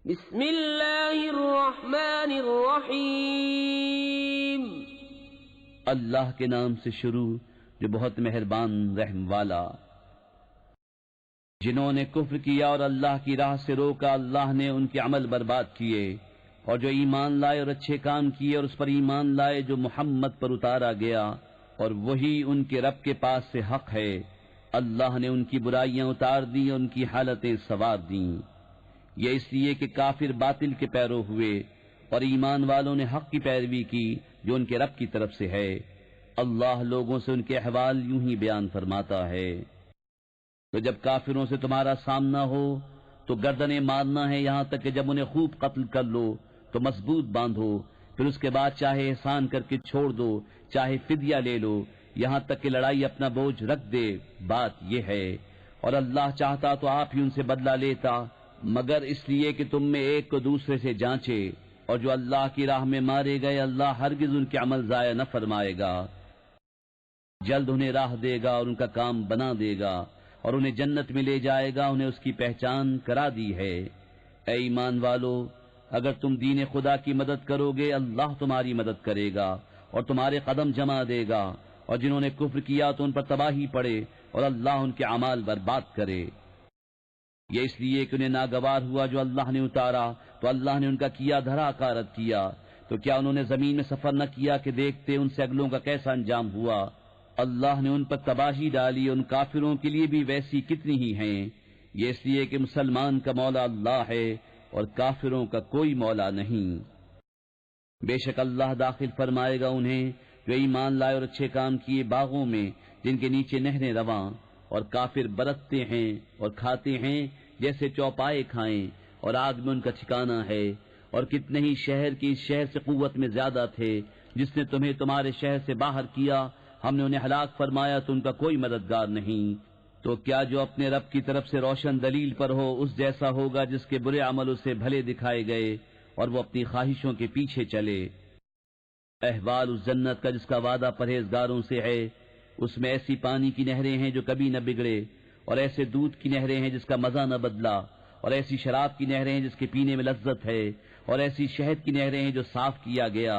بسم اللہ الرحمن الرحیم اللہ کے نام سے شروع جو بہت مہربان رحم والا۔ جنہوں نے کفر کیا اور اللہ کی راہ سے روکا، اللہ نے ان کے عمل برباد کیے، اور جو ایمان لائے اور اچھے کام کیے اور اس پر ایمان لائے جو محمد پر اتارا گیا، اور وہی ان کے رب کے پاس سے حق ہے، اللہ نے ان کی برائیاں اتار دیں اور ان کی حالتیں سنوار دیں۔ یہ اس لیے کہ کافر باطل کے پیرو ہوئے اور ایمان والوں نے حق کی پیروی کی جو ان کے رب کی طرف سے ہے۔ اللہ لوگوں سے ان کے احوال یوں ہی بیان فرماتا ہے۔ تو جب کافروں سے تمہارا سامنا ہو تو گردنیں مارنا ہے، یہاں تک کہ جب انہیں خوب قتل کر لو تو مضبوط باندھو، پھر اس کے بعد چاہے احسان کر کے چھوڑ دو، چاہے فدیہ لے لو، یہاں تک کہ لڑائی اپنا بوجھ رکھ دے۔ بات یہ ہے، اور اللہ چاہتا تو آپ ہی ان سے بدلہ لیتا، مگر اس لیے کہ تم میں ایک کو دوسرے سے جانچے، اور جو اللہ کی راہ میں مارے گئے اللہ ہرگز ان کے عمل ضائع نہ فرمائے گا، جلد انہیں راہ دے گا اور ان کا کام بنا دے گا، اور انہیں جنت میں لے جائے گا، انہیں اس کی پہچان کرا دی ہے۔ اے ایمان والو، اگر تم دین خدا کی مدد کرو گے اللہ تمہاری مدد کرے گا اور تمہارے قدم جما دے گا، اور جنہوں نے کفر کیا تو ان پر تباہی پڑے اور اللہ ان کے اعمال برباد کرے۔ یہ اس لیے کہ انہیں ناگوار ہوا جو اللہ نے اتارا، تو اللہ نے ان کا کیا دھرا کارت کیا، تو کیا انہوں نے زمین میں سفر نہ کیا کہ دیکھتے ان سے اگلوں کا کیسا انجام ہوا۔ اللہ نے ان پر تباہی ڈالی، ان کافروں کے لیے بھی ویسی کتنی ہی ہیں۔ یہ اس لیے کہ مسلمان کا مولا اللہ ہے اور کافروں کا کوئی مولا نہیں۔ بے شک اللہ داخل فرمائے گا انہیں جو ایمان لائے اور اچھے کام کیے باغوں میں جن کے نیچے نہریں رواں، اور کافر برتتے ہیں اور کھاتے ہیں جیسے چوپائے کھائیں، اور آگ میں ان کا ٹھکانہ ہے۔ اور کتنے ہی شہر کی اس شہر سے قوت میں زیادہ تھے، جس نے تمہیں تمہارے شہر سے باہر کیا، ہم نے انہیں ہلاک فرمایا تو ان کا کوئی مددگار نہیں۔ تو کیا جو اپنے رب کی طرف سے روشن دلیل پر ہو اس جیسا ہوگا جس کے برے عمل اسے بھلے دکھائے گئے اور وہ اپنی خواہشوں کے پیچھے چلے۔ احوال اس جنت کا جس کا وعدہ پرہیزگاروں سے ہے، اس میں ایسی پانی کی نہریں ہیں جو کبھی نہ بگڑے، اور ایسے دودھ کی نہریں ہیں جس کا مزہ نہ بدلا، اور ایسی شراب کی نہریں ہیں جس کے پینے میں لذت ہے، اور ایسی شہد کی نہریں ہیں جو صاف کیا گیا،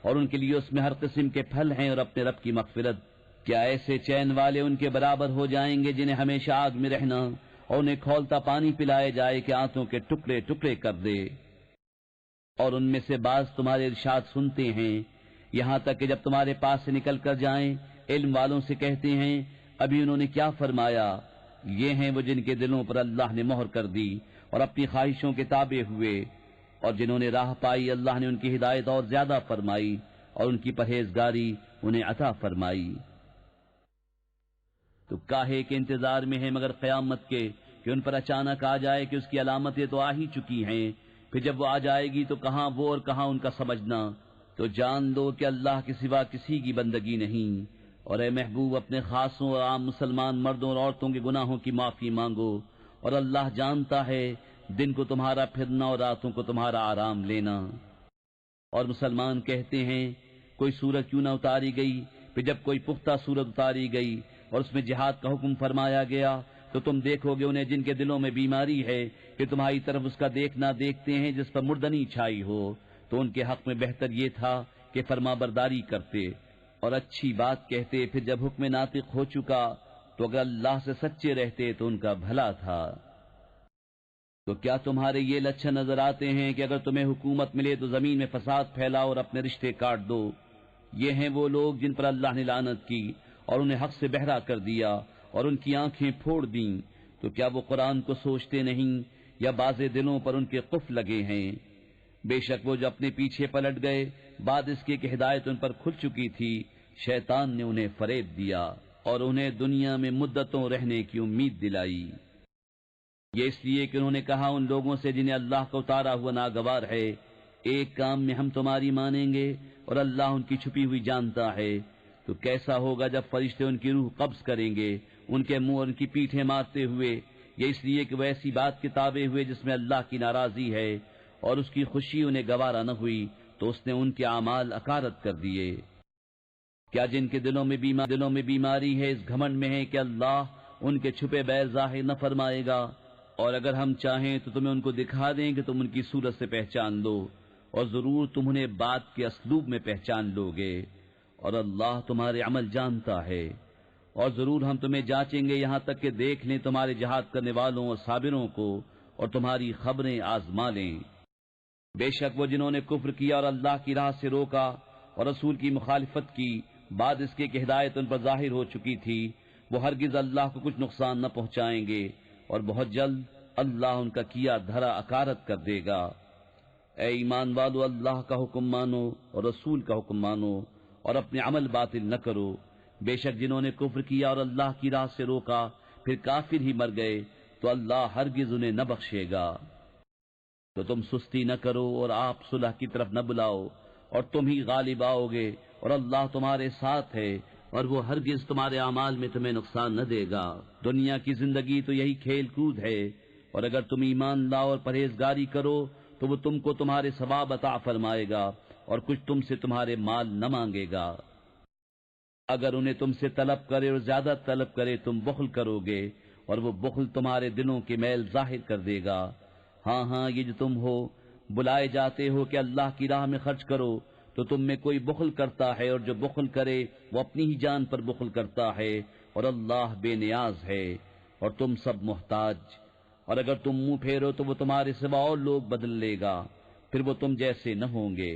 اور ان کے لیے اس میں ہر قسم کے پھل ہیں اور اپنے رب کی مغفرت۔ کیا ایسے چین والے ان کے برابر ہو جائیں گے جنہیں ہمیشہ آگ میں رہنا اور انہیں کھولتا پانی پلائے جائے کہ آنتوں کے ٹکڑے ٹکڑے کر دے؟ اور ان میں سے بعض تمہارے ارشاد سنتے ہیں، یہاں تک کہ جب تمہارے پاس سے نکل کر جائیں علم والوں سے کہتے ہیں ابھی انہوں نے کیا فرمایا۔ یہ ہیں وہ جن کے دلوں پر اللہ نے مہر کر دی اور اپنی خواہشوں کے تابع ہوئے، اور جنہوں نے راہ پائی اللہ نے ان کی ہدایت اور زیادہ فرمائی اور ان کی پرہیزگاری انہیں عطا فرمائی۔ تو کاہے کے انتظار میں ہے مگر قیامت کے کہ ان پر اچانک آ جائے کہ اس کی علامتیں تو آ ہی چکی ہیں، پھر جب وہ آ جائے گی تو کہاں وہ اور کہاں ان کا سمجھنا۔ تو جان لو کہ اللہ کے سوا کسی کی بندگی نہیں، اور اے محبوب اپنے خاصوں اور عام مسلمان مردوں اور عورتوں کے گناہوں کی معافی مانگو، اور اللہ جانتا ہے دن کو تمہارا پھرنا اور راتوں کو تمہارا آرام لینا۔ اور مسلمان کہتے ہیں کوئی سورت کیوں نہ اتاری گئی، پھر جب کوئی پختہ سورت اتاری گئی اور اس میں جہاد کا حکم فرمایا گیا تو تم دیکھو گے انہیں جن کے دلوں میں بیماری ہے کہ تمہاری طرف اس کا دیکھنا دیکھتے ہیں جس پر مردنی چھائی ہو، تو ان کے حق میں بہتر یہ تھا کہ فرما برداری کرتے اور اچھی بات کہتے، پھر جب حکم ناطق ہو چکا تو اگر اللہ سے سچے رہتے تو ان کا بھلا تھا۔ تو کیا تمہارے یہ لچھن نظر آتے ہیں کہ اگر تمہیں حکومت ملے تو زمین میں فساد پھیلاؤ اور اپنے رشتے کاٹ دو؟ یہ ہیں وہ لوگ جن پر اللہ نے لعنت کی اور انہیں حق سے بہرا کر دیا اور ان کی آنکھیں پھوڑ دیں۔ تو کیا وہ قرآن کو سوچتے نہیں یا باز دلوں پر ان کے قفل لگے ہیں؟ بے شک وہ جو اپنے پیچھے پلٹ گئے بعد اس کے کہ ہدایت ان پر کھل چکی تھی، شیطان نے انہیں فریب دیا اور انہیں دنیا میں مدتوں رہنے کی امید دلائی۔ یہ اس لیے کہ انہوں نے کہا ان لوگوں سے جنہیں اللہ کا اتارا ہوا ناگوار ہے، ایک کام میں ہم تمہاری مانیں گے اور اللہ ان کی چھپی ہوئی جانتا ہے۔ تو کیسا ہوگا جب فرشتے ان کی روح قبض کریں گے ان کے منہ اور ان کی پیٹھیں مارتے ہوئے؟ یہ اس لیے کہ وہ ایسی بات کے تابع ہوئے جس میں اللہ کی ناراضی ہے اور اس کی خوشی انہیں گوارا نہ ہوئی تو اس نے ان کے اعمال اکارت کر دیے۔ کیا جن کے دلوں میں بیماری ہے اس گھمنڈ میں ہے کہ اللہ ان کے چھپے بیر ظاہر نہ فرمائے گا؟ اور اگر ہم چاہیں تو تمہیں ان کو دکھا دیں کہ تم ان کی صورت سے پہچان لو، اور ضرور تم انہیں بات کے اسلوب میں پہچان لو گے، اور اللہ تمہارے عمل جانتا ہے۔ اور ضرور ہم تمہیں جانچیں گے یہاں تک کہ دیکھ لیں تمہارے جہاد کرنے والوں اور صابروں کو، اور تمہاری خبریں آزما لیں۔ بے شک وہ جنہوں نے کفر کیا اور اللہ کی راہ سے روکا اور رسول کی مخالفت کی، بعد اس کے کہ ہدایت ان پر ظاہر ہو چکی تھی، وہ ہرگز اللہ کو کچھ نقصان نہ پہنچائیں گے، اور بہت جلد اللہ ان کا کیا دھرا اکارت کر دے گا۔ اے ایمان والو، اللہ کا حکم مانو اور رسول کا حکم مانو، اور اپنے عمل باطل نہ کرو۔ بے شک جنہوں نے کفر کیا اور اللہ کی راہ سے روکا پھر کافر ہی مر گئے تو اللہ ہرگز انہیں نہ بخشے گا۔ تو تم سستی نہ کرو اور آپ صلح کی طرف نہ بلاؤ، اور تم ہی غالب آؤ گے، اور اللہ تمہارے ساتھ ہے، اور وہ ہرگز تمہارے اعمال میں تمہیں نقصان نہ دے گا۔ دنیا کی زندگی تو یہی کھیل کود ہے، اور اگر تم ایمان لاؤ اور پرہیزگاری کرو تو وہ تم کو تمہارے ثواب عطا فرمائے گا، اور کچھ تم سے تمہارے مال نہ مانگے گا۔ اگر انہیں تم سے طلب کرے اور زیادہ طلب کرے تم بخل کرو گے، اور وہ بخل تمہارے دلوں کے میل ظاہر کر دے گا۔ ہاں ہاں، یہ جو تم ہو بلائے جاتے ہو کہ اللہ کی راہ میں خرچ کرو، تو تم میں کوئی بخل کرتا ہے، اور جو بخل کرے وہ اپنی ہی جان پر بخل کرتا ہے، اور اللہ بے نیاز ہے، اور تم سب محتاج۔ اور اگر تم منہ پھیرو تو وہ تمہارے سوا اور لوگ بدل لے گا، پھر وہ تم جیسے نہ ہوں گے۔